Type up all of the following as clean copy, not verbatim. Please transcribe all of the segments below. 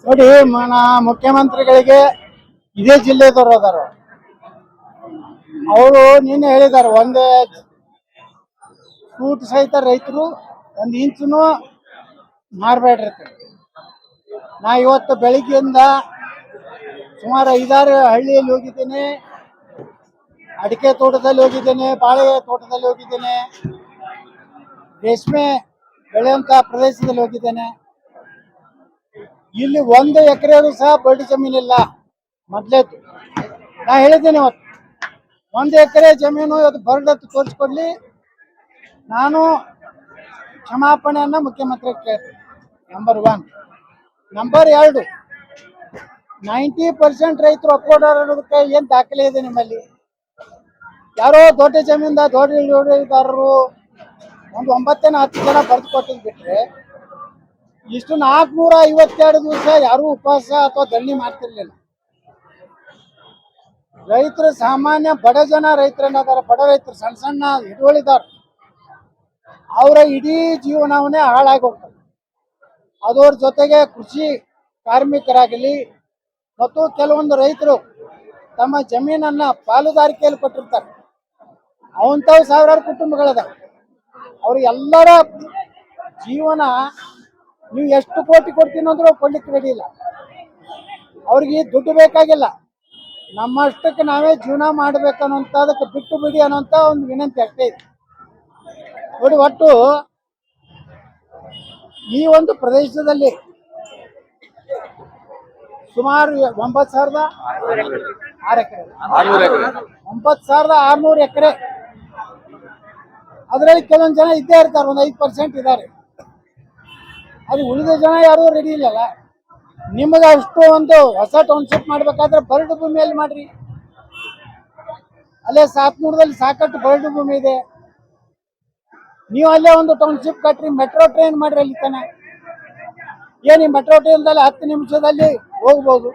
ನೋಡಿ ಮುಖ್ಯಮಂತ್ರಿಗಳಿಗೆ ಇದೇ ಜಿಲ್ಲೆದವರು ಅದಾರ. ಅವರು ನಿನ್ನೆ ಹೇಳಿದ್ದಾರೆ, ಒಂದೇ ಫ್ರೂಟ್ ಸಹಿತ ರೈತರು ಒಂದು ಇಂಚನು ಮಾರಬೇಡ್ರಿ. ನಾ ಇವತ್ತು ಬೆಳಿಗ್ಗೆಯಿಂದ ಸುಮಾರು 5-6 ಹಳ್ಳಿಯಲ್ಲಿ ಹೋಗಿದ್ದೇನೆ, ಅಡಿಕೆ ತೋಟದಲ್ಲಿ ಹೋಗಿದ್ದೇನೆ, ಬಾಳೆ ತೋಟದಲ್ಲಿ ಹೋಗಿದ್ದೇನೆ, ರೇಷ್ಮೆ ಬೆಳೆಯುವಂತ ಪ್ರದೇಶದಲ್ಲಿ ಹೋಗಿದ್ದೇನೆ. ಇಲ್ಲಿ 1 ಎಕರೆಗೂ ಸಹ ಬಡ್ಡಿ ಜಮೀನಿಲ್ಲ. ಮೊದಲೇದು ನಾ ಹೇಳಿದ್ದೇನೆ, 1 ಎಕರೆ ಜಮೀನು ಇವತ್ತು ಬರಡತ್ತು ತೋರಿಸ್ಕೊಡ್ಲಿ, ನಾನು ಕ್ಷಮಾಪಣೆಯನ್ನ ಮುಖ್ಯಮಂತ್ರಿ ಕೇಳ್ತೀನಿ. ನಂಬರ್ 1. ನಂಬರ್ 2, 90% ರೈತರು ಒಪ್ಕೊಂಡಾರೋದಕ್ಕೆ ಏನ್ ದಾಖಲೆ ಇದೆ ನಿಮ್ಮಲ್ಲಿ? ಯಾರೋ ದೊಡ್ಡ ದೊಡ್ಡದಾರರು ಒಂದು 9-10 ಜನ ಬರೆದು ಕೊಟ್ಟಿದ್ ಬಿಟ್ರೆ ಇಷ್ಟು 452 ದಿವಸ ಯಾರು ಉಪವಾಸ ಅಥವಾ ಧರಣಿ ಮಾಡ್ತಿರ್ಲಿಲ್ಲ. ರೈತರು ಸಾಮಾನ್ಯ ಬಡ ಜನ ರೈತರನ್ನಾದಾರ, ಬಡ ರೈತರು ಸಣ್ಣ ಸಣ್ಣ ಹಿಡುವಳಿದಾರ, ಅವರ ಇಡೀ ಜೀವನವನ್ನೇ ಹಾಳಾಗಿ ಹೋಗ್ತದೆ. ಅದರ ಜೊತೆಗೆ ಕೃಷಿ ಕಾರ್ಮಿಕರಾಗಲಿ ಮತ್ತು ಕೆಲವೊಂದು ರೈತರು ತಮ್ಮ ಜಮೀನನ್ನ ಪಾಲುದಾರಿಕೆಯಲ್ಲಿ ಕೊಟ್ಟಿರ್ತಾರೆ. ಅವಂಥವು ಸಾವಿರಾರು ಕುಟುಂಬಗಳದ. ಅವ್ರಿಗೆಲ್ಲರ ಜೀವನ ನೀವು ಎಷ್ಟು ಕೋಟಿ ಕೊಡ್ತೀನಿ ಅಂದ್ರೂ ಕೊಡ್ಲಿಕ್ಕೆ ರೆಡಿ ಇಲ್ಲ. ಅವ್ರಿಗೆ ದುಡ್ಡು ಬೇಕಾಗಿಲ್ಲ, ನಮ್ಮಷ್ಟಕ್ಕೆ ನಾವೇ ಜೀವನ ಮಾಡ್ಬೇಕನ್ನೋಂಥದಕ್ಕೆ ಬಿಟ್ಟು ಬಿಡಿ ಅನ್ನೋಂಥ ಒಂದು ವಿನಂತಿ ಅಷ್ಟೇ ಇದೆ. ನೋಡಿ, ಒಟ್ಟು ಈ ಒಂದು ಪ್ರದೇಶದಲ್ಲಿ ಸುಮಾರು 9,600 ಎಕರೆ, 9,600 ಎಕರೆ. ಅದರಲ್ಲಿ ಕೆಲವೊಂದು ಜನ ಇದ್ದೇ ಇರ್ತಾರೆ, ಒಂದು 5% ಇದ್ದಾರೆ. ಅದು ಉಳಿದ ಜನ ಯಾರು ರೆಡಿ ಇಲ್ಲಲ್ಲ. ನಿಮಗೆ ಅಷ್ಟು ಒಂದು ಹೊಸ ಟೌನ್ಶಿಪ್ ಮಾಡ್ಬೇಕಾದ್ರೆ ಬರಡು ಭೂಮಿಯಲ್ಲಿ ಮಾಡ್ರಿ. ಅಲ್ಲೇ ಸಾತ್ನೂರದಲ್ಲಿ ಸಾಕಷ್ಟು ಬರಡು ಭೂಮಿ ಇದೆ, ನೀವು ಅಲ್ಲೇ ಒಂದು ಟೌನ್ಶಿಪ್ ಕಟ್ರಿ. ಮೆಟ್ರೋ ಟ್ರೈನ್ ಮಾಡ್ರಿ ಅಲ್ಲಿ ತನ. ಏನು ಈ ಮೆಟ್ರೋ ಟ್ರೈನ್ದಲ್ಲಿ 10 ನಿಮಿಷದಲ್ಲಿ ಹೋಗ್ಬೋದು.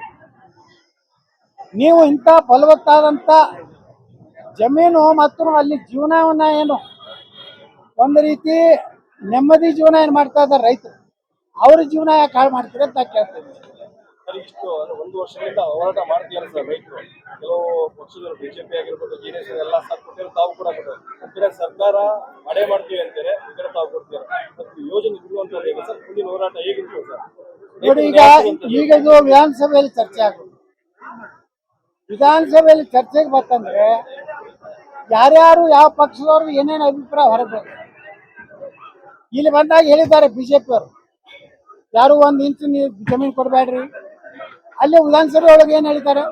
ನೀವು ಇಂಥ ಫಲವತ್ತಾದಂಥ ಜಮೀನು ಮತ್ತು ಅಲ್ಲಿ ಜೀವನವನ್ನ ಏನು ಒಂದು ರೀತಿ ನೆಮ್ಮದಿ ಜೀವನ ಏನು ಮಾಡ್ತಾ ಇದ್ದಾರೆ ರೈತರು, ಅವ್ರ ಜೀವನ ಯಾಕೆ ಹಾಳು ಮಾಡ್ತೀರಿ ಅಂತ ಕೇಳ್ತೀವಿ. ಇಷ್ಟು 1 ವರ್ಷದಿಂದ ಹೋರಾಟ ಮಾಡ್ತೀರ ಸರ್ ರೈತರು. ಕೆಲವು ಪಕ್ಷದವರು ಬಿಜೆಪಿ ಆಗಿರ್ಬೋದು, ಜೆಡಿಎಸ್ ಎಲ್ಲ ಕೊಟ್ಟಿರೋ ತಾವು ಕೂಡ ಕೊಡ್ತಾರೆ. ಸರ್ಕಾರ ಮಳೆ ಮಾಡ್ತೀವಿ ಅಂತಾರೆ, ಈ ಕಡೆ ತಾವು ಕೊಡ್ತೀರ. ಮತ್ತು ಯೋಜನೆ ಇರುವಂತದ್ದು ಸರ್, ಮುಂದಿನ ಹೋರಾಟ ಹೇಗಿರ್ತದೆ ಸರ್? ನೋಡಿ, ಈಗ ಇದು ವಿಧಾನಸಭೆಯಲ್ಲಿ ಚರ್ಚೆ ಆಗೋದು. ವಿಧಾನಸಭೆಯಲ್ಲಿ ಚರ್ಚೆಗೆ ಬರ್ತಂದ್ರೆ ಯಾರ್ಯಾರು ಯಾವ ಪಕ್ಷದವರು ಏನೇನು ಅಭಿಪ್ರಾಯ ಹೊರಬೇಕು. ಇಲ್ಲಿ ಬಂದಾಗ ಹೇಳಿದ್ದಾರೆ ಬಿಜೆಪಿ ಅವರು, ಯಾರು 1 ಇಂಚು ನೀವು ಜಮೀನು ಕೊಡಬೇಡ್ರಿ. ಅಲ್ಲೇ ವಿಧಾನಸಭೆ ಒಳಗೆ ಏನು ಹೇಳಿದ್ದಾರೆ,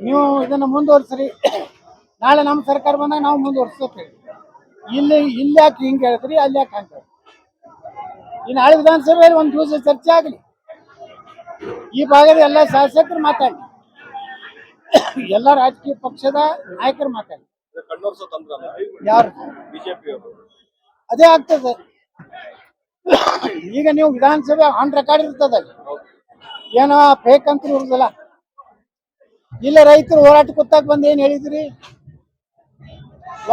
ನೀವು ಇದನ್ನು ಮುಂದುವರಿಸ್ರಿ, ನಾಳೆ ನಮ್ಮ ಸರ್ಕಾರ ಬಂದಾಗ ನಾವು ಮುಂದುವರಿಸ್ತೇವೆ. ಇಲ್ಲಿ ಯಾಕೆ ಹಿಂಗೆ ಹೇಳಿದ್ರಿ, ಅಲ್ಲಿ ಯಾಕೆ ಹಂಗೆ? ಈ ನಾಳೆ ವಿಧಾನಸಭೆಯಲ್ಲಿ ಒಂದು ದಿವಸ ಚರ್ಚೆ ಆಗಲಿ, ಈ ಭಾಗದ ಎಲ್ಲ ಶಾಸಕರು ಮಾತಾಡಿ, ಎಲ್ಲ ರಾಜಕೀಯ ಪಕ್ಷದ ನಾಯಕರು ಮಾತಾಡಿ. ಯಾರು ಬಿಜೆಪಿ ಅದೇ ಆಗ್ತದೆ. ಈಗ ನೀವು ವಿಧಾನಸಭೆ ಆನ್ ರೆಕಾರ್ಡ್ ಇರ್ತದೆ, ಏನೋ ಫೇಕ್ ಅಂತ ಇರುವುದಿಲ್ಲ. ಇಲ್ಲ ರೈತರು ಹೋರಾಟ ಕೂತಾಗ ಬಂದು ಏನು ಹೇಳಿದ್ರಿ,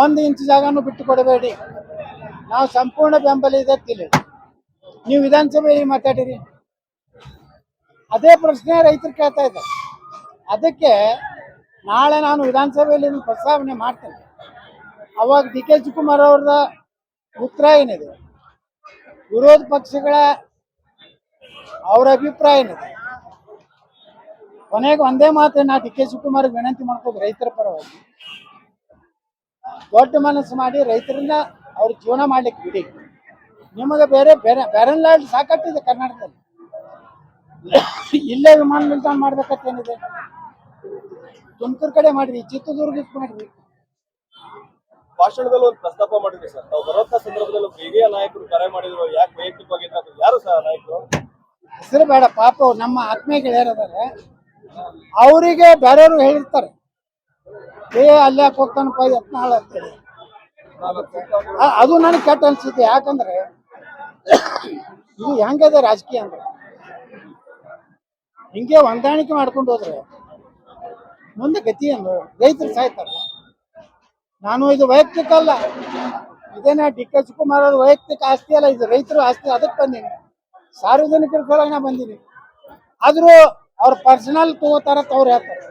1 ಇಂಚು ಜಾಗನೂ ಬಿಟ್ಟು ಕೊಡಬೇಡಿ, ನಾವು ಸಂಪೂರ್ಣ ಬೆಂಬಲ ಇದೆ ತಿಳಿ. ನೀವು ವಿಧಾನಸಭೆಯಲ್ಲಿ ಮಾತಾಡಿರಿ, ಅದೇ ಪ್ರಶ್ನೆ ರೈತರು ಕೇಳ್ತಾ ಇದ್ದಾರೆ. ಅದಕ್ಕೆ ನಾಳೆ ನಾನು ವಿಧಾನಸಭೆಯಲ್ಲಿ ಪ್ರಸ್ತಾವನೆ ಮಾಡ್ತೇನೆ. ಅವಾಗ DK ಶಿವಕುಮಾರ್ ಅವ್ರದ ಉತ್ತರ ಏನಿದೆ, ವಿರೋಧ ಪಕ್ಷಗಳ ಅವರ ಅಭಿಪ್ರಾಯ ಏನಿದೆ, ಕೊನೆಗೆ ಒಂದೇ ಮಾತು ನಾ DK ಶಿವಕುಮಾರ್ ವಿನಂತಿ ಮಾಡ್ಕೋದು, ರೈತರ ಪರವಾಗಿ ದೊಡ್ಡ ಮನಸ್ಸು ಮಾಡಿ ರೈತರನ್ನ ಅವ್ರ ಜೀವನ ಮಾಡ್ಲಿಕ್ಕೆ ಬಿಡಿ. ನಿಮಗೆ ಬ್ಯಾರನ್ ಲ್ಯಾಂಡ್ ಸಾಕಟ್ಟಿದೆ ಕರ್ನಾಟಕದಲ್ಲಿ, ಇಲ್ಲೇ ವಿಮಾನ ನಿಲ್ದಾಣ ಮಾಡ್ಬೇಕಂತೇನಿದೆ, ತುಮಕೂರು ಕಡೆ ಮಾಡ್ರಿ, ಚಿತ್ರದುರ್ಗಕ್ಕೆ ಮಾಡ್ರಿ. ಭಾಷಣದಲ್ಲಿ ಒಂದು ಪ್ರಸ್ತಾಪ ಮಾಡಿದ್ರಿ ಸರ್, ತಾವು ಬರುವಂತ ಸಂದರ್ಭದಲ್ಲಿ ಹಿರಿಯ ನಾಯಕರು ಕರೆ ಮಾಡಿದ್ರು, ಯಾಕೆ ವೈಯಕ್ತಿಕವಾಗಿ ಯಾರು ಸರ್ ನಾಯಕರು? ಹೆಸರು ಬೇಡ, ಪಾಪ ನಮ್ಮ ಆತ್ಮೀಯ ಗೆಳೆಯರದಾರೆ, ಅವರಿಗೆ ಬೇರೆಯವರು ಹೇಳಿರ್ತಾರೆ, ಅಲ್ಲಿ ಯಾಕೆ ಹೋಗ್ತಾನಪ್ಪ ಯತ್ನಾಳ್ ಅಂತೇಳಿ. ಅದು ನನಗೆ ಕೆಟ್ಟ ಅನ್ಸುತ್ತೆ. ಯಾಕಂದ್ರೆ ಇದು ಹೆಂಗದೆ ರಾಜಕೀಯ ಅಂದ್ರೆ, ಹಿಂಗೆ ಹೊಂದಾಣಿಕೆ ಮಾಡ್ಕೊಂಡು ಹೋದ್ರೆ ಮುಂದೆ ಗತಿ ಏನು? ರೈತರು ಸಾಯ್ತಾರೆ. ನಾನು ಇದು ವೈಯಕ್ತಿಕ ಅಲ್ಲ, ಇದೇನ DK ಶಿವಕುಮಾರ್ ಅವ್ರ ವೈಯಕ್ತಿಕ ಆಸ್ತಿ ಅಲ್ಲ, ಇದು ರೈತರು ಆಸ್ತಿ. ಅದಕ್ಕೆ ಬಂದೀನಿ, ಸಾರ್ವಜನಿಕರ ಸಲುವಾಗಿ ನಾ ಬಂದೀನಿ. ಆದ್ರೂ ಅವ್ರು ಪರ್ಸನಲ್ ತಗೋತಾರ ಅವ್ರು ಹೇಳ್ತಾರೆ.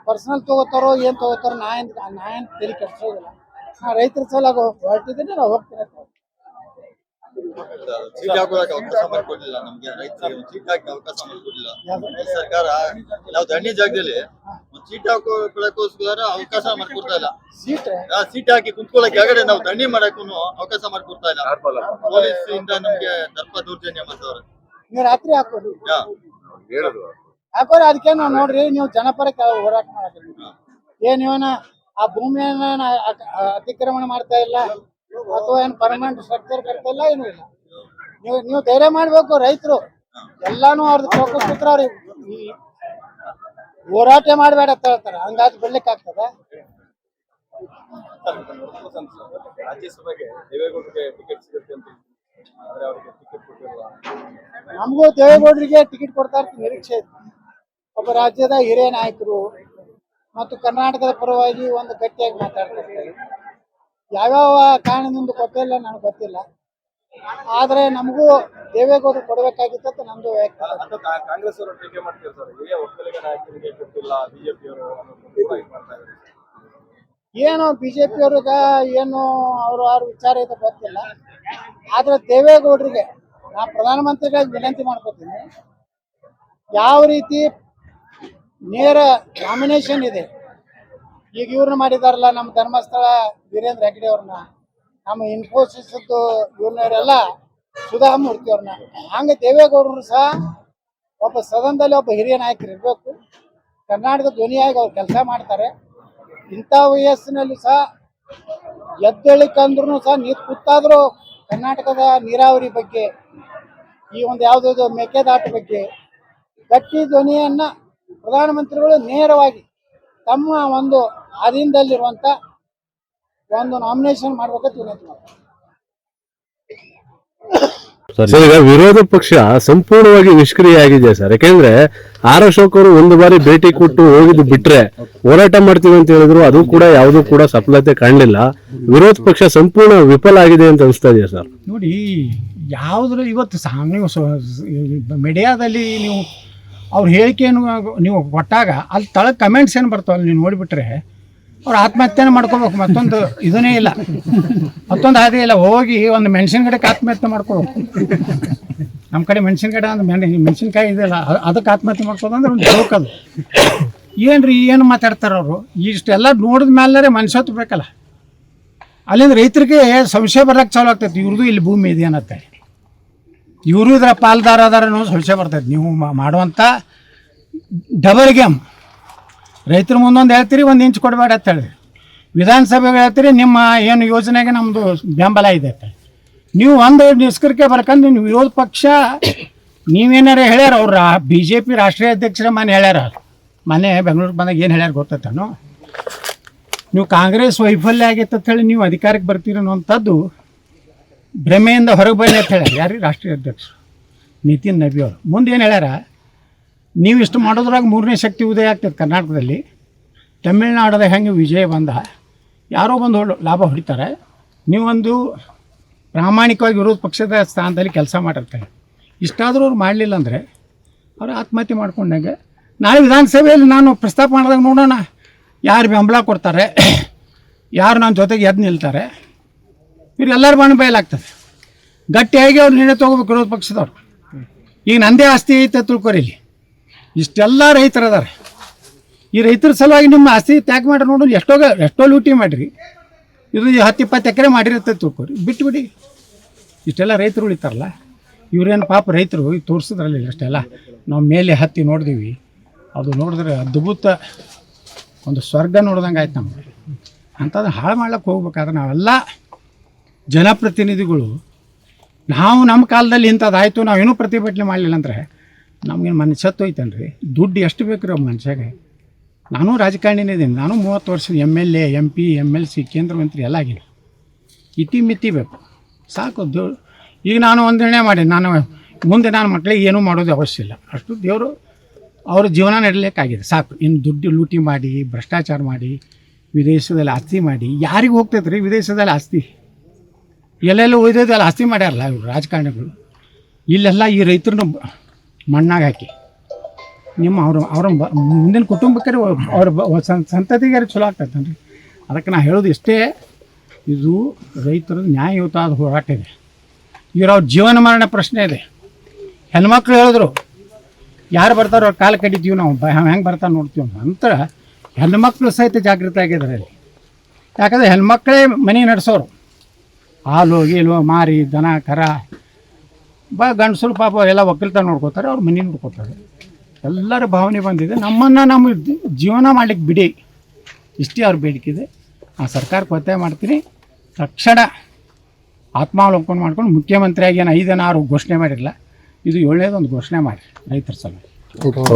ಪರ್ಸನಲ್ ತಗೋತಾರೋ ಏನ್ ತಗೋತಾರೋ ನಾ ಏನ್ ತಲೆ ಕೆಡ್ಸೋದಿಲ್ಲ. ನಾ ರೈತರ ಸಲ ಹೊರಟಿದ್ದೀನಿ, ನಾವು ಹೋಗ್ತೀನಿ. ಸೀಟ್ ಹಾಕೋದಕ್ಕೆ ಅವಕಾಶ ಮಾಡಿಕೊಡ್ಲಿಲ್ಲ ನಮ್ಗೆ, ರೈತರಿಗೆ ಸೀಟ್ ಹಾಕಿ ಅವಕಾಶ ಮಾಡಿಕೊಡ್ಲಿಲ್ಲ ಈ ಸರ್ಕಾರ. ನಾವು ಧರಣಿ ಜಾಗದಲ್ಲಿ ಒಂದು ಸೀಟ್ ಹಾಕೋದಕ್ಕೋಸ್ಕರ ಅವಕಾಶ ಮಾಡಿಕೊಡ್ತಾ ಇಲ್ಲ. ಸೀಟ್ ಹಾಕಿ ಕುಂತ್ಕೊಳ್ಳೋಕೆ ಕೆಳಗಡೆ ನಾವು ಧರಣಿ ಮಾಡಕ್ಕೂ ಅವಕಾಶ ಮಾಡಿಕೊಡ್ತಾ ಇಲ್ಲ. ಪೊಲೀಸ್ ಇಂದ ನಮ್ಗೆ ದರ್ಪ ದೌರ್ಜನ್ಯ ಮಾಡ್ತವ್ರೆ. ನೀವು ರಾತ್ರಿ ಹಾಕೋರಿ ಹಾಕೋರಿ, ಅದಕ್ಕೆ ನಾವು ನೋಡ್ರಿ, ನೀವು ಜನಪರ ಹೋರಾಟ ಮಾಡಿದ್ರಿ. ನೀವೇನ ಆ ಭೂಮಿಯನ್ನ ಅತಿಕ್ರಮಣ ಮಾಡ್ತಾ ಇಲ್ಲ ಅಥವಾ ಏನ್ ಪರ್ಮನೆಂಟ್ ಸ್ಟ್ರಕ್ಚರ್ ಕಟ್ತಾ ಇಲ್ಲ, ಏನೂ ಇಲ್ಲ. ನೀವು ಧೈರ್ಯ ಮಾಡ್ಬೇಕು. ರೈತರು ಎಲ್ಲಾನು ಅವ್ರದ್ದು ಫೋಕಸ್ ಬಿಟ್ರೆ ಅವ್ರಿಗೆ ಹೋರಾಟ ಮಾಡಬೇಡ ಅಂತ ಹೇಳ್ತಾರೆ. ಹಂಗಾದ್ರೆ ಬೆಳ್ಳಿಕ್ ಆಗ್ತದ. ರಾಜ್ಯಸಭೆಗೆ ದೇವೇಗೌಡರಿಗೆ ಟಿಕೆಟ್ ಸಿಗುತ್ತೆ ಅಂತ, ಆದ್ರೆ ಅವರಿಗೆ ಟಿಕೆಟ್ ಕೊಟ್ಟಿಲ್ಲ. ನಮಗೂ ದೇವೇಗೌಡರಿಗೆ ಟಿಕೆಟ್ ಕೊಡ್ತಾ ಇರ್ತೀವಿ ನಿರೀಕ್ಷೆ ಇತ್ತು. ಒಬ್ಬ ರಾಜ್ಯದ ಹಿರಿಯ ನಾಯಕರು ಮತ್ತು ಕರ್ನಾಟಕದ ಪರವಾಗಿ ಒಂದು ಗಟ್ಟಿಯಾಗಿ ಮಾತಾಡ್ತಿರ್ತಾರೆ. ಯಾವ್ಯಾವ ಕಾರಣದಿಂದ ಕೊಟ್ಟಿಲ್ಲ ನನಗೆ ಗೊತ್ತಿಲ್ಲ, ಆದ್ರೆ ನಮಗೂ ದೇವೇಗೌಡರು ಕೊಡಬೇಕಾಗಿತ್ತು ನಮ್ದು ವ್ಯಕ್ತ. ಕಾಂಗ್ರೆಸ್ ಅವರು ಟೀಕೆ ಮಾಡ್ತಾರೆ ಸರ್, ಹಿರಿಯ ಒಕ್ಕಲಿಗ ನಾಯಕರಿಗೆ ಕೊಟ್ಟಿಲ್ಲ ಬಿಜೆಪಿ ಅವರು ಮಾಡ್ತಾ ಇದ್ದಾರೆ. ಏನು ಬಿಜೆಪಿ ಅವ್ರಿಗ ಏನು ಅವ್ರ ವಿಚಾರ ಇದೆ ಗೊತ್ತಿಲ್ಲ, ಆದ್ರೆ ದೇವೇಗೌಡರಿಗೆ ನಾ ಪ್ರಧಾನಮಂತ್ರಿಗಳಿಗೆ ವಿನಂತಿ ಮಾಡ್ಕೋತೀನಿ, ಯಾವ ರೀತಿ ನೇರ ನಾಮಿನೇಷನ್ ಇದೆ. ಈಗ ಇವ್ರನ್ನ ಮಾಡಿದಾರಲ್ಲ, ನಮ್ಮ ಧರ್ಮಸ್ಥಳ ವೀರೇಂದ್ರ ಹೆಗ್ಗಡೆ ಅವ್ರನ್ನ, ನಮ್ಮ ಇನ್ಫೋಸಿಸ್ ಇವ್ರನ್ನೆಲ್ಲ ಸುಧಾಮೂರ್ತಿ ಅವ್ರನ್ನ, ಹಂಗೆ ದೇವೇಗೌಡರು ಸಹ ಒಬ್ಬ ಸದನದಲ್ಲಿ ಒಬ್ಬ ಹಿರಿಯ ನಾಯಕರು ಇರಬೇಕು. ಕರ್ನಾಟಕ ಧ್ವನಿಯಾಗಿ ಅವ್ರು ಕೆಲಸ ಮಾಡ್ತಾರೆ. ಇಂಥ ವಯಸ್ಸಿನಲ್ಲಿ ಸಹ ಎದ್ದೇಳಿಕಂದ್ರೂ ಸಹ ನೀರು ಕೂತಾದ್ರೂ ಕರ್ನಾಟಕದ ನೀರಾವರಿ ಬಗ್ಗೆ, ಈ ಒಂದು ಯಾವುದಾದ್ರು ಮೇಕೆದಾಟು ಬಗ್ಗೆ ಗಟ್ಟಿ ಧ್ವನಿಯನ್ನ ಪ್ರಧಾನಮಂತ್ರಿಗಳು ನೇರವಾಗಿ ತಮ್ಮ ಒಂದು ಅಧೀನದಲ್ಲಿರುವಂತ ಒಂದು ನಾಮಿನೇಷನ್ ಮಾಡ್ಬೇಕಂತ ವಿನಂತಿ ಮಾಡ್ತಾರೆ. ಸರ್, ಈಗ ವಿರೋಧ ಪಕ್ಷ ಸಂಪೂರ್ಣವಾಗಿ ನಿಷ್ಕ್ರಿಯ ಆಗಿದೆ ಸರ್. ಯಾಕೆಂದ್ರೆ ಆರ್ ಅಶೋಕ್ ಅವರು ಒಂದು ಬಾರಿ ಭೇಟಿ ಕೊಟ್ಟು ಹೋಗಿದ್ದು ಬಿಟ್ರೆ ಹೋರಾಟ ಮಾಡ್ತೀವಿ ಅಂತ ಹೇಳಿದ್ರು, ಅದು ಕೂಡ ಯಾವುದು ಕೂಡ ಸಫಲತೆ ಕಾಣಲಿಲ್ಲ. ವಿರೋಧ ಪಕ್ಷ ಸಂಪೂರ್ಣ ವಿಫಲ ಆಗಿದೆ ಅಂತ ಅನಿಸ್ತಾ ಇದೆಯಾ ಸರ್? ನೋಡಿ, ಯಾವುದ್ರ ಇವತ್ತು ನೀವು ಮೀಡಿಯಾದಲ್ಲಿ ನೀವು ಅವ್ರ ಹೇಳಿಕೆಯನ್ನು ನೀವು ಕೊಟ್ಟಾಗ ಅಲ್ಲಿ ತಳಗೆ ಕಮೆಂಟ್ಸ್ ಏನು ಬರ್ತಾವಲ್ಲ, ನೀವು ನೋಡಿಬಿಟ್ರೆ ಅವ್ರು ಆತ್ಮಹತ್ಯೆನೇ ಮಾಡ್ಕೋಬೇಕು. ಮತ್ತೊಂದು ಇದನ್ನೇ ಇಲ್ಲ, ಮತ್ತೊಂದು ಹಾದಿ ಇಲ್ಲ. ಹೋಗಿ ಒಂದು ಮೆಣಸಿನ ಗಿಡಕ್ಕೆ ಆತ್ಮಹತ್ಯೆ ಮಾಡ್ಕೋಬೇಕು. ನಮ್ಮ ಕಡೆ ಮೆಣಸಿನ ಗಿಡ ಅಂದ್ರೆ ಮೆಣಸಿನ್ಕಾಯಿ ಇದೆಯಲ್ಲ, ಅದಕ್ಕೆ ಆತ್ಮಹತ್ಯೆ ಮಾಡ್ಕೋದಂದ್ರೆ ಒಂದು ಜೋಕ್ ಅದು. ಏನ್ರಿ ಏನು ಮಾತಾಡ್ತಾರೆ ಅವರು? ಇಷ್ಟೆಲ್ಲ ನೋಡಿದ ಮೇಲೆ ಮನುಷ್ಯತ್ವ ಬೇಕಲ್ಲ. ಅಲ್ಲಿಂದ ರೈತರಿಗೆ ಸಂಶಯ ಬರ್ಲಿಕ್ಕೆ ಚಾಲು ಆಗ್ತೈತಿ, ಇವ್ರದ್ದು ಇಲ್ಲಿ ಭೂಮಿ ಇದೆ ಅನ್ನತ್ತೆ, ಇವರು ಇದರ ಪಾಲ್ದಾರ ಅದಾರ ಅನ್ನೋ ಸಂಶಯ ಬರ್ತೈತೆ. ನೀವು ಮಾಡುವಂಥ ಡಬಲ್ ಗೇಮ್. ರೈತರ ಮುಂದೊಂದು ಹೇಳ್ತೀರಿ, ಒಂದು ಇಂಚು ಕೊಡಬೇಡ ಅಂತ ಹೇಳಿದ್ರಿ. ವಿಧಾನಸಭೆಗೆ ಹೇಳ್ತೀರಿ, ನಿಮ್ಮ ಏನು ಯೋಜನೆಗೆ ನಮ್ಮದು ಬೆಂಬಲ ಇದೆ ಅಂತ. ನೀವು ಒಂದು ನಿಷ್ಕೃತಿಗೆ ಬರ್ಕಂಡು ನೀವು ವಿರೋಧ ಪಕ್ಷ ನೀವೇನಾರ ಹೇಳ್ಯಾರ, ಅವ್ರ BJP ರಾಷ್ಟ್ರೀಯ ಅಧ್ಯಕ್ಷರ ಮನೆ ಹೇಳ್ಯಾರ, ಮನೆ ಬೆಂಗಳೂರಿಗೆ ಬಂದಾಗ ಏನು ಹೇಳ್ಯಾರ ಗೊತ್ತಾನು? ನೀವು ಕಾಂಗ್ರೆಸ್ ವೈಫಲ್ಯ ಆಗೈತೆ ಅಂತ ಹೇಳಿ ನೀವು ಅಧಿಕಾರಕ್ಕೆ ಬರ್ತೀರಿ ಅನ್ನೋಂಥದ್ದು ಭ್ರಮೆಯಿಂದ ಹೊರಗೆ ಬನ್ನಿ ಅಂತ ಹೇಳ್ಯಾರ. ಯಾರು? ರಾಷ್ಟ್ರೀಯ ಅಧ್ಯಕ್ಷರು ನಿತಿನ್ ನಬಿ ಅವರು. ಮುಂದೆ ಏನು ಹೇಳ್ಯಾರ, ನೀವು ಇಷ್ಟು ಮಾಡೋದ್ರಾಗ ಮೂರನೇ ಶಕ್ತಿ ಉದಯ ಆಗ್ತದೆ ಕರ್ನಾಟಕದಲ್ಲಿ. ತಮಿಳ್ನಾಡದ ಹೆಂಗೆ ವಿಜಯ ಬಂದ, ಯಾರೋ ಬಂದು ಲಾಭ ಹೊಡಿತಾರೆ, ನೀವೊಂದು ಪ್ರಾಮಾಣಿಕವಾಗಿ ವಿರೋಧ ಪಕ್ಷದ ಸ್ಥಾನದಲ್ಲಿ ಕೆಲಸ ಮಾಡಿರ್ತಾರೆ. ಇಷ್ಟಾದರೂ ಅವ್ರು ಮಾಡಲಿಲ್ಲ ಅಂದರೆ ಅವರು ಆತ್ಮಹತ್ಯೆ ಮಾಡ್ಕೊಂಡಾಗ ನಾಳೆ ವಿಧಾನಸಭೆಯಲ್ಲಿ ನಾನು ಪ್ರಸ್ತಾಪ ಮಾಡಿದಾಗ ನೋಡೋಣ ಯಾರು ಬೆಂಬಲ ಕೊಡ್ತಾರೆ, ಯಾರು ನನ್ನ ಜೊತೆಗೆ ಎದ್ದು ನಿಲ್ತಾರೆ. ಇವ್ರಿಗೆಲ್ಲರ ಬಾಣ ಬಯಲಾಗ್ತದೆ. ಗಟ್ಟಿಯಾಗಿ ಅವ್ರು ನಿರ್ಣಯ ತೊಗೋಬೇಕು ವಿರೋಧ ಪಕ್ಷದವ್ರು. ಈಗ ನಂದೇ ಆಸ್ತಿ ಐತೆ ತಿಳ್ಕೊರಿ, ಇಷ್ಟೆಲ್ಲ ರೈತರು ಅದಾರೆ. ಈ ರೈತರ ಸಲುವಾಗಿ ನಿಮ್ಮ ಆಸ್ತಿ ತ್ಯಾಗ ಮಾಡಿ ನೋಡೋದು, ಎಷ್ಟೋ ಲೂಟಿ ಮಾಡಿರಿ. ಇದು 10-20 ಎಕರೆ ಮಾಡಿರುತ್ತೆ ತಿಳ್ಕೊರಿ, ಬಿಟ್ಬಿಡಿ. ಇಷ್ಟೆಲ್ಲ ರೈತರು ಉಳಿತಾರಲ್ಲ, ಇವ್ರೇನು ಪಾಪ ರೈತರು ಈಗ ತೋರಿಸಿದ್ರಲ್ಲ ಅಷ್ಟೆಲ್ಲ ನಾವು ಮೇಲೆ ಹತ್ತಿ ನೋಡಿದೀವಿ. ಅದು ನೋಡಿದ್ರೆ ಅದ್ಭುತ ಒಂದು ಸ್ವರ್ಗ ನೋಡ್ದಂಗೆ ಆಯ್ತು ನಮಗೆ. ಅಂಥದ್ದು ಹಾಳು ಮಾಡ್ಲಿಕ್ಕೆ ಹೋಗ್ಬೇಕಾದ್ರೆ ನಾವೆಲ್ಲ ಜನಪ್ರತಿನಿಧಿಗಳು ನಾವು ನಮ್ಮ ಕಾಲದಲ್ಲಿ ಇಂಥದ್ದಾಯಿತು, ನಾವೇನೂ ಪ್ರತಿಭಟನೆ ಮಾಡಲಿಲ್ಲ ಅಂದರೆ ನಮಗೇನು ಮನುಷ್ಯತ್ವ ಐತೇನ್ರಿ? ದುಡ್ಡು ಎಷ್ಟು ಬೇಕು ರೀ ಮನುಷ್ಯಗೆ? ನಾನು ರಾಜಕಾರಣಿನೇ ಇದ್ದೀನಿ, ನಾನು 30 ವರ್ಷದ MLA MP MLC ಕೇಂದ್ರ ಮಂತ್ರಿ ಎಲ್ಲ ಆಗಿನಿ. ಇತಿಮಿತಿ ಬೇಕು ಸಾಕು. ಈಗ ನಾನು ಒಂದು ನಿರ್ಣಯ ಮಾಡಿ, ನಾನು ಮುಂದೆ ನಾನು ಮಕ್ಕಳಿಗೆ ಏನೂ ಮಾಡೋದು ಅವಶ್ಯ ಇಲ್ಲ. ಅಷ್ಟು ದೇವರು ಅವ್ರ ಜೀವನ ನಡೀಲಿಕ್ಕಾಗಿದೆ ಸಾಕು. ಇನ್ನು ದುಡ್ಡು ಲೂಟಿ ಮಾಡಿ, ಭ್ರಷ್ಟಾಚಾರ ಮಾಡಿ, ವಿದೇಶದಲ್ಲಿ ಆಸ್ತಿ ಮಾಡಿ, ಯಾರಿಗೆ ಹೋಗ್ತೈತೆ ರೀ ವಿದೇಶದಲ್ಲಿ ಆಸ್ತಿ? ಎಲ್ಲೆಲ್ಲ ಒಯ್ದೈತೆ ಅಲ್ಲಿ ಆಸ್ತಿ ಮಾಡ್ಯಾರಲ್ಲ ಇವರು ರಾಜಕಾರಣಿಗಳು. ಇಲ್ಲೆಲ್ಲ ಈ ರೈತರನ್ನ ಮಣ್ಣಾಗಿ ಹಾಕಿ ನಿಮ್ಮ ಅವ್ರ ಮುಂದಿನ ಕುಟುಂಬಕ್ಕೆ ಅವ್ರ ಸಂತತಿಗಾರ ಚಲೋ ಆಗ್ತೈತನ್ರಿ. ಅದಕ್ಕೆ ನಾ ಹೇಳೋದು ಇಷ್ಟೇ, ಇದು ರೈತರ ನ್ಯಾಯಯುತವಾದ ಹೋರಾಟ ಇದೆ. ಇವ್ರ ಅವ್ರ ಜೀವನ ಮರಣ ಪ್ರಶ್ನೆ ಇದೆ. ಹೆಣ್ಮಕ್ಳು ಹೇಳಿದ್ರು ಯಾರು ಬರ್ತಾರೋ ಅವ್ರ ಕಾಲು ಕಡಿತೀವಿ ನಾವು, ಹೆಂಗೆ ಬರ್ತಾರೆ ನೋಡ್ತೀವಿ ನಂತರ ಹೆಣ್ಮಕ್ಳು ಸಹಿತ ಜಾಗೃತಿ ಆಗಿದ್ದಾರೆ ಅಲ್ಲಿ. ಯಾಕಂದರೆ ಹೆಣ್ಮಕ್ಳೇ ಮನೆ ನಡೆಸೋರು, ಹಾಲು ಗೀಲು ಮಾರಿ ದನ ಕರ ಗಂಡಸರು ಪಾಪ ಎಲ್ಲ ಒಕ್ಕಲ್ತನ ನೋಡ್ಕೋತಾರೆ, ಅವ್ರ ಮನೆ ನೋಡ್ಕೋತಾರೆ. ಎಲ್ಲರ ಭಾವನೆ ಬಂದಿದೆ, ನಮ್ಮನ್ನು ನಮ್ಮ ಜೀವನ ಮಾಡ್ಲಿಕ್ಕೆ ಬಿಡಿ, ಇಷ್ಟೇ ಅವ್ರ ಬೇಡಿಕೆ ಇದೆ. ಆ ಸರ್ಕಾರಕ್ಕೆ ಒತ್ತಾಯ ಮಾಡ್ತೀನಿ, ತಕ್ಷಣ ಆತ್ಮಾವಲೋಕನ ಮಾಡ್ಕೊಂಡು ಮುಖ್ಯಮಂತ್ರಿಯಾಗಿ ಏನು 5 ಘೋಷಣೆ ಮಾಡಿರಲ್ಲ, ಇದು 7ನೇದೊಂದು ಘೋಷಣೆ ಮಾಡಿ ರೈತರ ಸಲುವಾಗಿ.